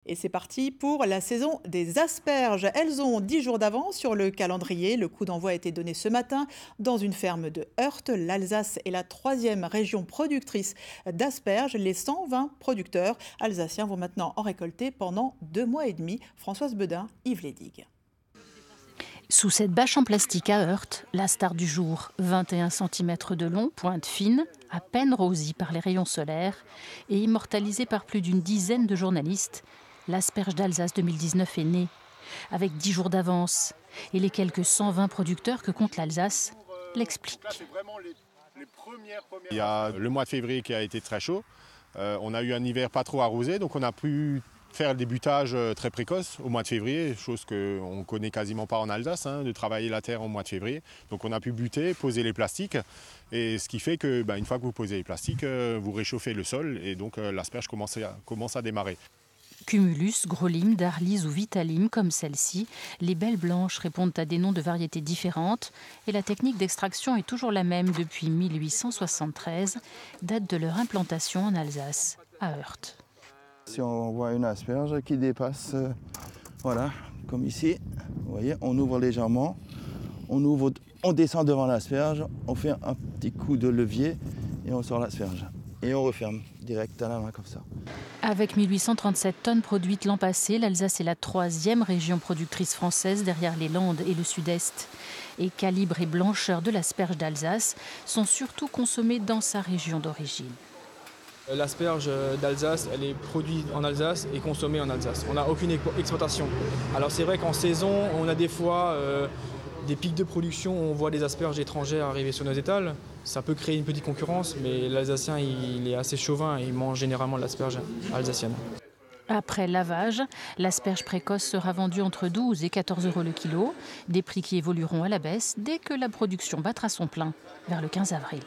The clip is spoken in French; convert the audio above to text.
Et c'est parti pour la saison des asperges. Elles ont 10 jours d'avance sur le calendrier. Le coup d'envoi a été donné ce matin dans une ferme de Heurt. L'Alsace est la 3e région productrice d'asperges. Les 120 producteurs alsaciens vont maintenant en récolter pendant 2 mois et demi. Françoise Bedin, Yves Lédigue. Sous cette bâche en plastique à Heurt, la star du jour, 21 cm de long, pointe fine, à peine rosie par les rayons solaires et immortalisée par plus d'une dizaine de journalistes, l'asperge d'Alsace 2019 est née, avec 10 jours d'avance. Et les quelques 120 producteurs que compte l'Alsace l'expliquent. Il y a le mois de février qui a été très chaud. On a eu un hiver pas trop arrosé, donc on a pu faire des butages très précoces au mois de février, chose qu'on ne connaît quasiment pas en Alsace, de travailler la terre au mois de février. Donc on a pu buter, poser les plastiques, et ce qui fait que une fois que vous posez les plastiques, vous réchauffez le sol, et donc l'asperge commence à démarrer. Cumulus, Grolim, Darlise ou Vitalim, comme celle-ci, les belles blanches répondent à des noms de variétés différentes et la technique d'extraction est toujours la même depuis 1873, date de leur implantation en Alsace, à Heurt. Si on voit une asperge qui dépasse, voilà, comme ici, vous voyez, on ouvre légèrement, on descend devant l'asperge, on fait un petit coup de levier et on sort l'asperge. Et on referme direct à la main comme ça. Avec 1837 tonnes produites l'an passé, l'Alsace est la 3e région productrice française derrière les Landes et le Sud-Est. Et calibre et blancheur de l'asperge d'Alsace sont surtout consommés dans sa région d'origine. L'asperge d'Alsace, elle est produite en Alsace et consommée en Alsace. On n'a aucune exportation. Alors c'est vrai qu'en saison, on a des fois des pics de production où on voit des asperges étrangères arriver sur nos étals. Ça peut créer une petite concurrence, mais l'Alsacien, il est assez chauvin et il mange généralement l'asperge alsacienne. Après lavage, l'asperge précoce sera vendue entre 12 et 14 € le kilo, des prix qui évolueront à la baisse dès que la production battra son plein, vers le 15 avril.